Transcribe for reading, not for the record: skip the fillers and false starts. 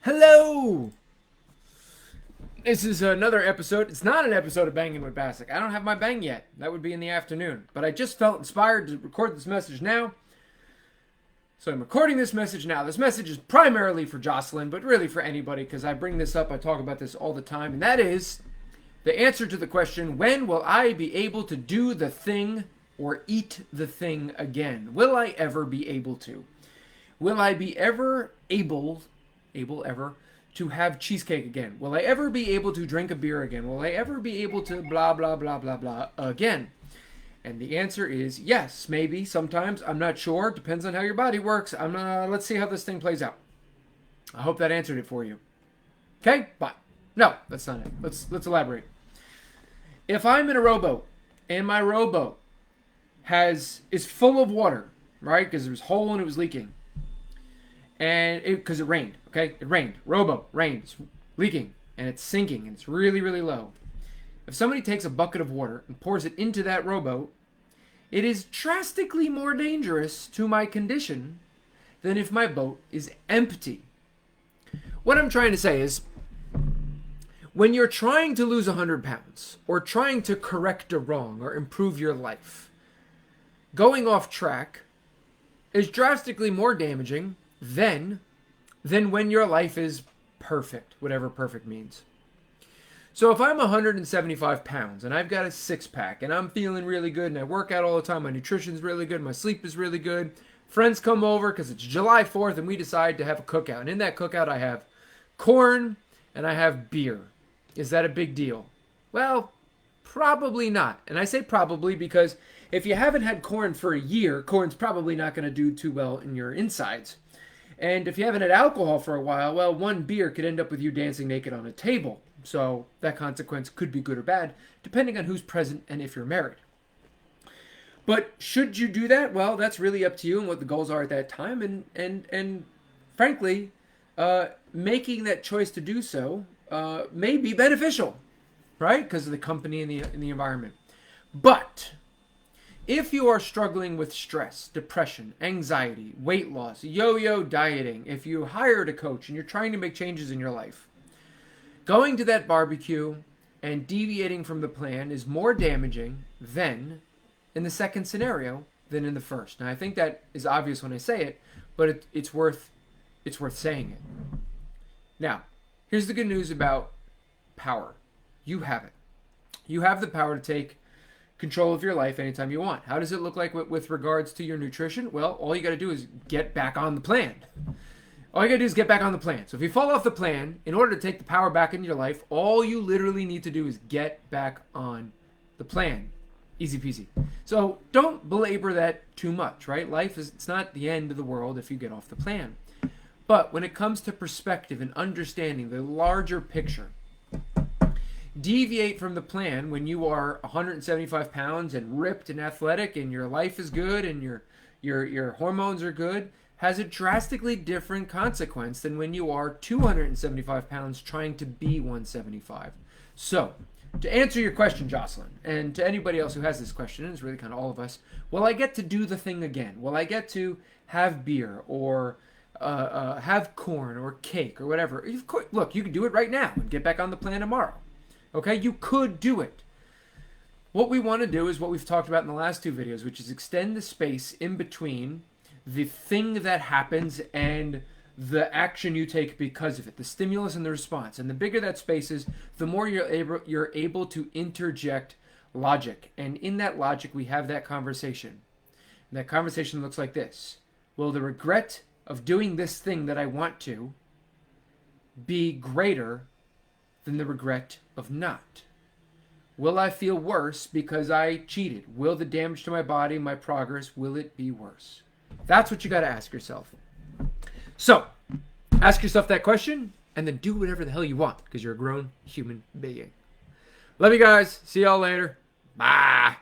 Hello! This is another episode. It's not an episode of Banging with Basek. I don't have my bang yet. That would be in the afternoon. But I just felt inspired to record this message now. So I'm recording this message now. This message is primarily for Jocelyn, but really for anybody, because I bring this up, I talk about this all the time, and that is the answer to the question, when will I be able to do the thing or eat the thing again? Will I ever be able to? Will I be ever able ever to have cheesecake again? Will I ever be able to drink a beer again? Will I ever be able to blah, blah, blah, blah, blah again? And the answer is yes, maybe, sometimes. I'm not sure. Depends on how your body works. Let's see how this thing plays out. I hope that answered it for you. Okay? Bye. No, that's not it. Let's elaborate. If I'm in a rowboat and my rowboat is full of water, right? Because there was a hole and it was leaking. And because it rained, okay? It rained. Rowboat, rain. It's leaking and it's sinking and it's really, really low. If somebody takes a bucket of water and pours it into that rowboat, it is drastically more dangerous to my condition than if my boat is empty. What I'm trying to say is, when you're trying to lose 100 pounds or trying to correct a wrong or improve your life, going off track is drastically more damaging than when your life is perfect, whatever perfect means. So if I'm 175 pounds and I've got a six-pack and I'm feeling really good and I work out all the time, my nutrition's really good, my sleep is really good, friends come over because it's July 4th and we decide to have a cookout. And in that cookout I have corn and I have beer. Is that a big deal? Well, probably not. And I say probably because if you haven't had corn for a year, corn's probably not going to do too well in your insides. And if you haven't had alcohol for a while, well, one beer could end up with you dancing naked on a table. So that consequence could be good or bad, depending on who's present and if you're married. But should you do that? Well, that's really up to you and what the goals are at that time. And frankly, making that choice to do so may be beneficial, right? Because of the company and the environment. But if you are struggling with stress, depression, anxiety, weight loss, yo-yo dieting, if you hired a coach and you're trying to make changes in your life, going to that barbecue and deviating from the plan is more damaging than in the second scenario than in the first. Now, I think that is obvious when I say it, but it's worth saying it. Now, here's the good news about power. You have it. You have the power to take control of your life anytime you want. How does it look like with regards to your nutrition? Well, all you got to do is get back on the plan. All you got to do is get back on the plan. So if you fall off the plan, in order to take the power back into your life, all you literally need to do is get back on the plan. Easy peasy. So don't belabor that too much, right? It's not the end of the world if you get off the plan. But when it comes to perspective and understanding the larger picture, deviate from the plan when you are 175 pounds and ripped and athletic and your life is good and your hormones are good has a drastically different consequence than when you are 275 pounds trying to be 175. So, to answer your question, Jocelyn, and to anybody else who has this question, and it's really kind of all of us, will I get to do the thing again? Will I get to have beer or have corn or cake or whatever? Of course, look, you can do it right now and get back on the plan tomorrow. Okay, you could do it. What we want to do is what we've talked about in the last two videos, which is extend the space in between the thing that happens and the action you take because of it, the stimulus and the response. And the bigger that space is, the more you're able to interject logic. And in that logic, we have that conversation. And that conversation looks like this. Will the regret of doing this thing that I want to be greater than the regret of not? Will I feel worse because I cheated? Will the damage to my body, my progress, will it be worse? That's what you got to ask yourself. So, ask yourself that question and then do whatever the hell you want because you're a grown human being. Love you guys. See y'all later. Bye.